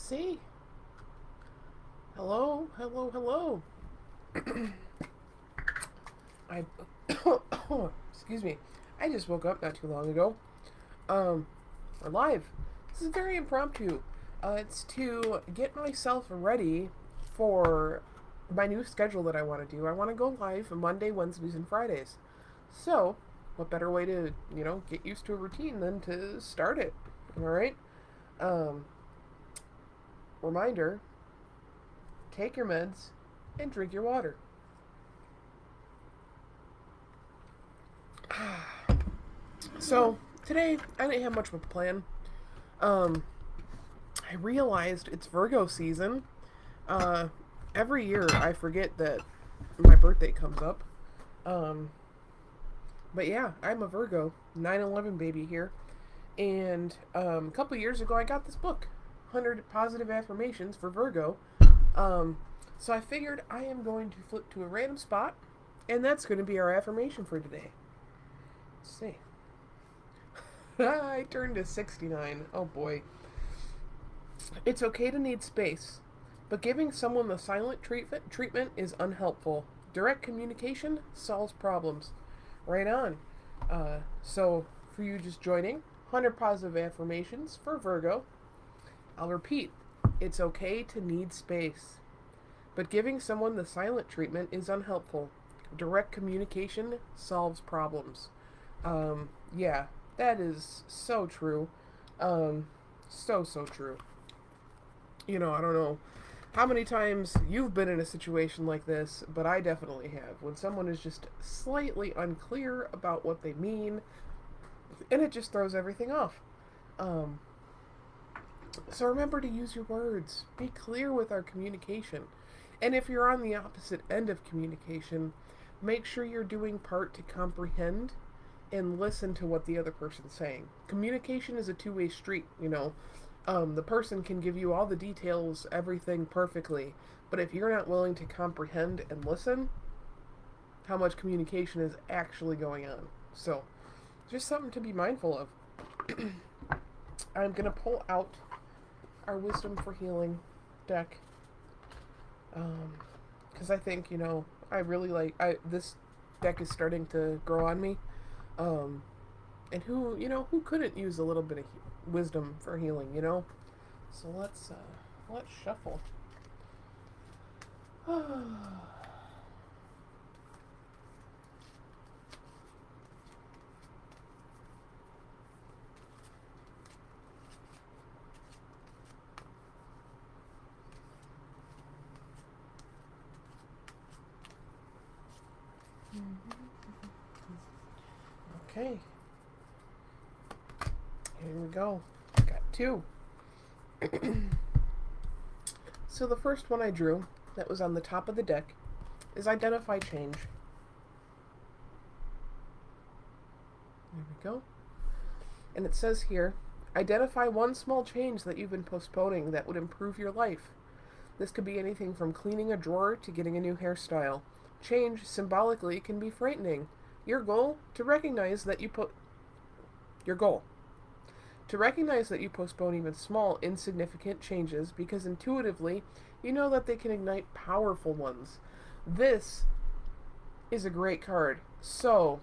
See? Hello, hello, hello. I excuse me. I just woke up not too long ago. We're live. This is very impromptu. It's to get myself ready for my new schedule that I want to do. I want to go live Monday, Wednesdays, and Fridays. So, what better way to, get used to a routine than to start it? All right. Um, Reminder: take your meds and drink your water. So today I didn't have much of a plan. Um, I realized it's Virgo season. Uh, every year I forget that my birthday comes up. Um, but yeah, I'm a Virgo, 9/11 baby here. And a couple years ago I got this book, 100 Positive Affirmations for Virgo. Um, so I figured I am going to flip to a random spot, and that's going to be our affirmation for today. Let's see. I turned to 69. Oh boy. It's okay to need space, but giving someone the silent treatment is unhelpful. Direct communication solves problems. Right on. So, for you just joining, 100 positive affirmations for Virgo. I'll repeat: it's okay to need space, but giving someone the silent treatment is unhelpful. Direct communication solves problems. Yeah, that is so true. So true. I don't know how many times you've been in a situation like this, but I definitely have. When someone is just slightly unclear about what they mean, and it just throws everything off. Um, so remember to use your words. Be clear with our communication. And if you're on the opposite end of communication, make sure you're doing part to comprehend and listen to what the other person's saying. Communication is a two-way street. The person can give you all the details, everything perfectly, but if you're not willing to comprehend and listen, how much communication is actually going on? So, just something to be mindful of. I'm going to pull out our Wisdom for Healing deck, because I think, I really this deck is starting to grow on me. Um, and who couldn't use a little bit of wisdom for healing? So let's shuffle. Okay, here we go. Got two. So the first one I drew, that was on the top of the deck, is identify change. There we go. And it says here, identify one small change that you've been postponing that would improve your life. This could be anything from cleaning a drawer to getting a new hairstyle. Change, symbolically, can be frightening. Your goal, to recognize that you postpone even small, insignificant changes because intuitively you know that they can ignite powerful ones. This is a great card. So,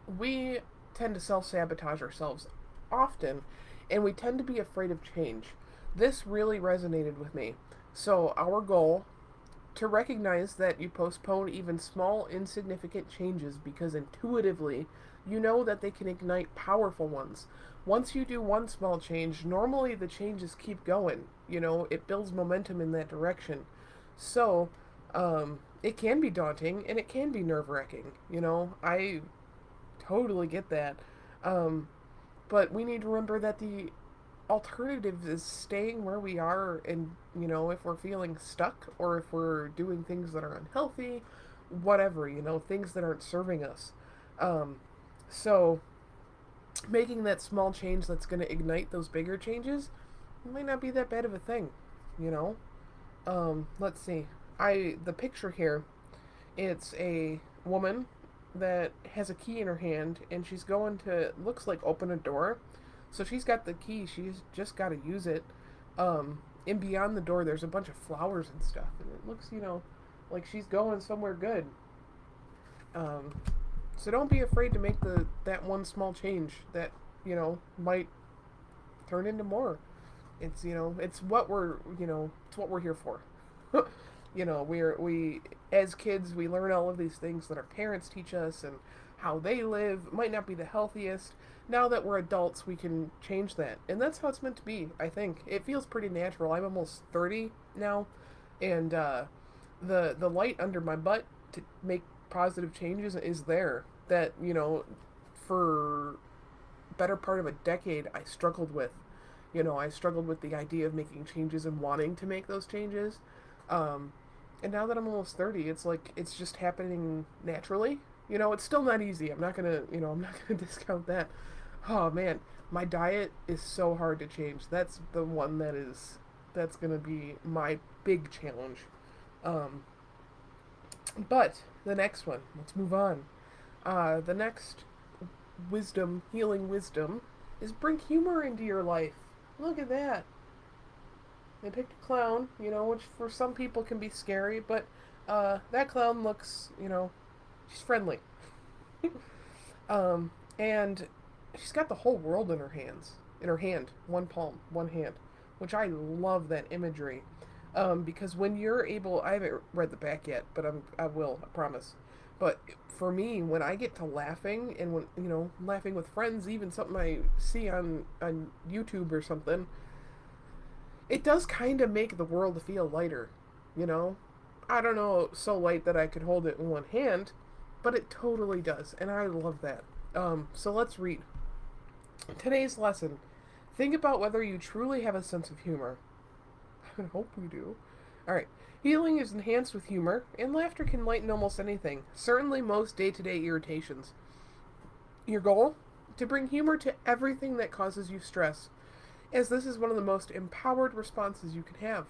we tend to self sabotage ourselves often, and we tend to be afraid of change. This really resonated with me. So, our goal, to recognize that you postpone even small, insignificant changes because intuitively you know that they can ignite powerful ones. Once you do one small change, normally the changes keep going. It builds momentum in that direction. So, it can be daunting and it can be nerve wracking. I totally get that. Um, but we need to remember that the alternative is staying where we are, and if we're feeling stuck or if we're doing things that are unhealthy, whatever, things that aren't serving us. So making that small change that's going to ignite those bigger changes might not be that bad of a thing. you know let's see. The picture here, it's a woman that has a key in her hand, and she's going to, looks like, open a door. So she's got the key, she's just got to use it. And beyond the door, there's a bunch of flowers and stuff, and it looks, like she's going somewhere good. Um, so don't be afraid to make that one small change that might turn into more. It's it's what we're here for. We as kids we learn all of these things that our parents teach us and how they live. It might not be the healthiest. Now that we're adults, we can change that, and that's how it's meant to be. I think it feels pretty natural. I'm almost 30 now, and the light under my butt to make positive changes is there. That for better part of a decade, I struggled with. I struggled with the idea of making changes and wanting to make those changes. Um, and now that I'm almost 30, it's like it's just happening naturally. It's still not easy. I'm not gonna discount that. Oh man, my diet is so hard to change. That's the one that's gonna be my big challenge. Um, but the next one, let's move on. The next healing wisdom, is bring humor into your life. Look at that. They picked a clown, which for some people can be scary, but that clown looks, she's friendly. And she's got the whole world in her hand, one palm, one hand, which I love that imagery. Because when you're able, I haven't read the back yet, but I will, I promise. But for me, when I get to laughing and when laughing with friends, even something I see on YouTube or something, it does kind of make the world feel lighter. You know, I don't know, so light that I could hold it in one hand, but it totally does, and I love that. So let's read today's lesson. Think about whether you truly have a sense of humor. I hope you do. All right. Healing is enhanced with humor, and laughter can lighten almost anything, certainly most day to day irritations. Your goal? To bring humor to everything that causes you stress, as this is one of the most empowered responses you can have.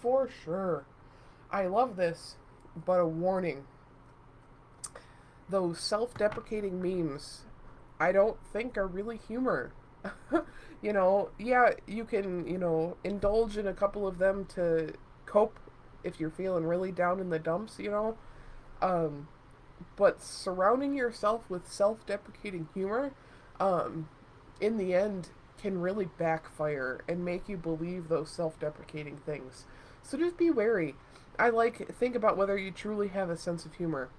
For sure. I love this, but a warning. Those self deprecating memes, I don't think are really humor. Yeah, you can, indulge in a couple of them to cope if you're feeling really down in the dumps. Um, but surrounding yourself with self deprecating humor, in the end, can really backfire and make you believe those self deprecating things. So just be wary. Think about whether you truly have a sense of humor.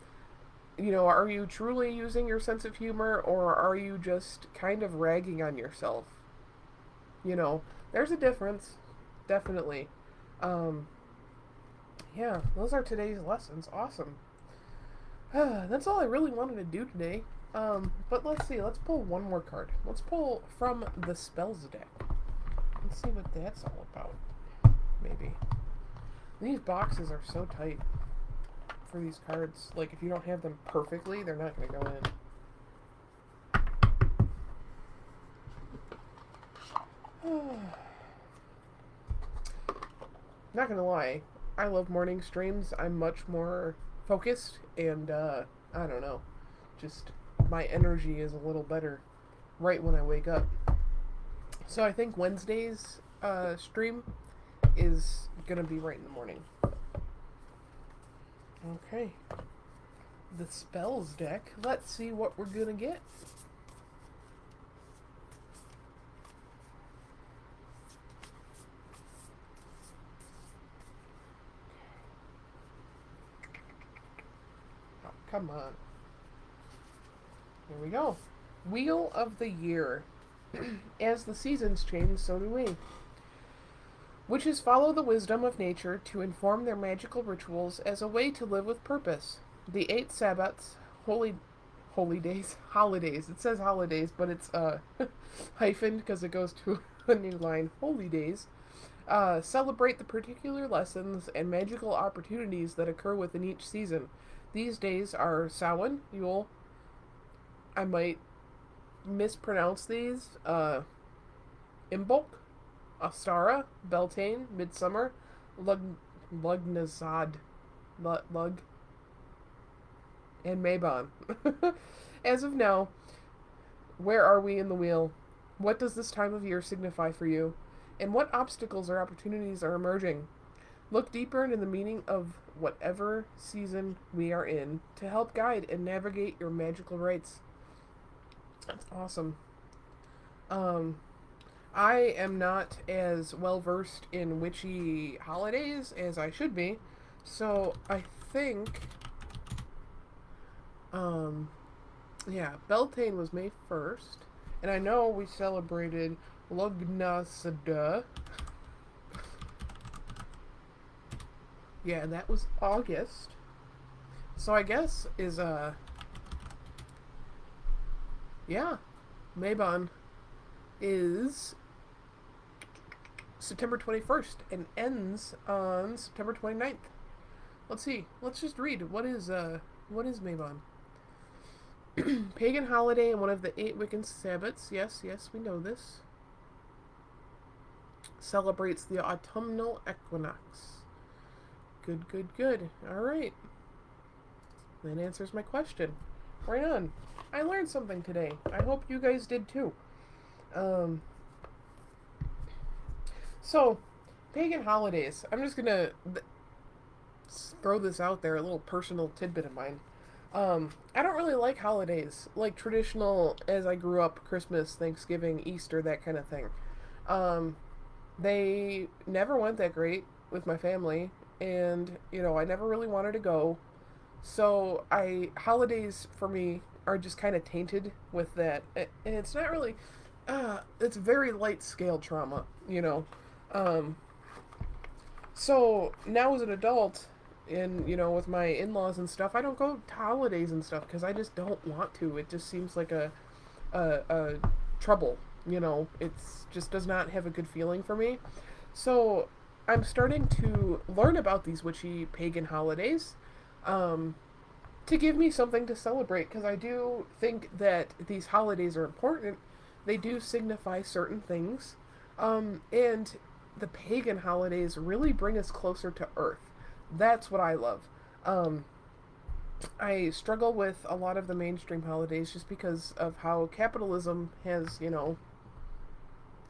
Are you truly using your sense of humor, or are you just kind of ragging on yourself? There's a difference, definitely. Um, yeah, those are today's lessons. Awesome. That's all I really wanted to do today. But let's see. Let's pull one more card. Let's pull from the spells deck. Let's see what that's all about. Maybe. These boxes are so tight for these cards. Like, if you don't have them perfectly, they're not going to go in. Not gonna lie, I love morning streams. I'm much more focused and, I don't know, just my energy is a little better right when I wake up. So I think Wednesday's stream is gonna be right in the morning. Okay. The spells deck. Let's see what we're gonna get. Oh, come on. Here we go. Wheel of the Year. As the seasons change, so do we. Witches follow the wisdom of nature to inform their magical rituals as a way to live with purpose. The 8 Sabbats, holy days, holidays. It says holidays, but it's hyphened because it goes to a new line. Holy days. Celebrate the particular lessons and magical opportunities that occur within each season. These days are Samhain, Yule. I might mispronounce these. Imbolc, Ostara, Beltane, Midsummer, Lugnazad, Lug, and Mabon. As of now, where are we in the wheel? What does this time of year signify for you? And what obstacles or opportunities are emerging? Look deeper into the meaning of whatever season we are in to help guide and navigate your magical rites. That's awesome. Um, I am not as well versed in witchy holidays as I should be, so I think, um, yeah, Beltane was May 1st, and I know we celebrated Lugnasada. Yeah, that was August. So I guess is yeah, Mabon is September 21st and ends on September 29th. Let's see. Let's just read. What is Mabon? Pagan holiday and one of the 8 Wiccan Sabbats. Yes, yes, we know this. Celebrates the autumnal equinox. Good, good, good. All right. That answers my question. Right on. I learned something today. I hope you guys did too. Um, so, pagan holidays. I'm just gonna throw this out there, a little personal tidbit of mine. I don't really like holidays, like traditional, as I grew up, Christmas, Thanksgiving, Easter, that kind of thing. Um, they never went that great with my family, and, I never really wanted to go. So, holidays for me are just kind of tainted with that. And it's not really, it's very light scale trauma, you know. Um, so now as an adult, and with my in-laws and stuff, I don't go to holidays and stuff because I just don't want to. It just seems like a trouble. It's just does not have a good feeling for me. So I'm starting to learn about these witchy pagan holidays, um, to give me something to celebrate because I do think that these holidays are important. They do signify certain things, and the pagan holidays really bring us closer to Earth. That's what I love. Um, I struggle with a lot of the mainstream holidays just because of how capitalism has,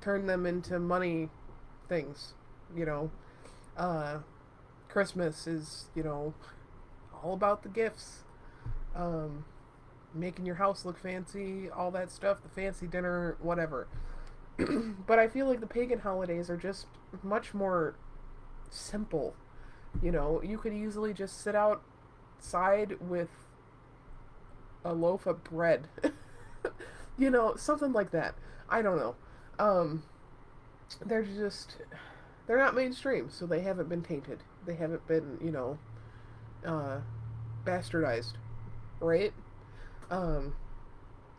turned them into money things. You know, uh, Christmas is, all about the gifts, um, making your house look fancy, all that stuff, the fancy dinner, whatever. But I feel like the pagan holidays are just much more simple. You could easily just sit outside with a loaf of bread. Something like that. I don't know. Um, they're just, they're not mainstream, so they haven't been tainted. They haven't been, uh, bastardized, right? Um,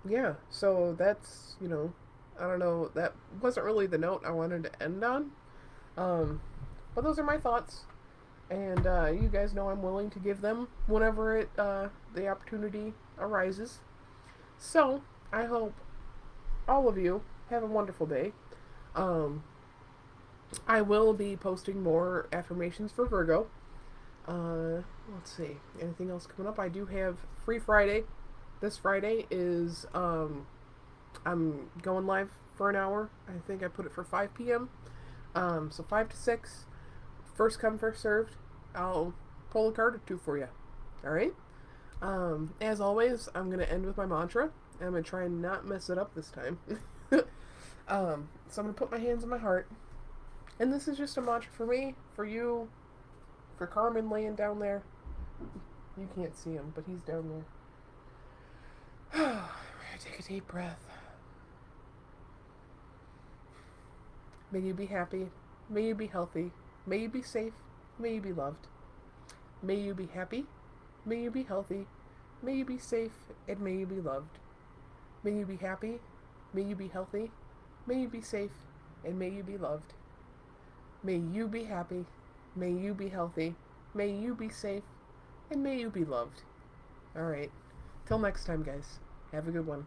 yeah, so that's, I don't know, that wasn't really the note I wanted to end on. Um, but those are my thoughts. And you guys know I'm willing to give them whenever the opportunity arises. So I hope all of you have a wonderful day. Um, I will be posting more affirmations for Virgo. Let's see, anything else coming up? I do have Free Friday. This Friday is I'm going live for an hour. I think I put it for 5 p.m. So 5 to 6. First come, first served. I'll pull a card or two for you. All right. As always, I'm gonna end with my mantra. I'm gonna try and not mess it up this time. So I'm gonna put my hands on my heart, and this is just a mantra for me, for you, for Carmen laying down there. You can't see him, but he's down there. Take a deep breath. May you be happy. May you be healthy. May you be safe. May you be loved. May you be happy. May you be healthy. May you be safe. And may you be loved. May you be happy. May you be healthy. May you be safe. And may you be loved. May you be happy. May you be healthy. May you be safe. And may you be loved. Alright. Till next time, guys. Have a good one.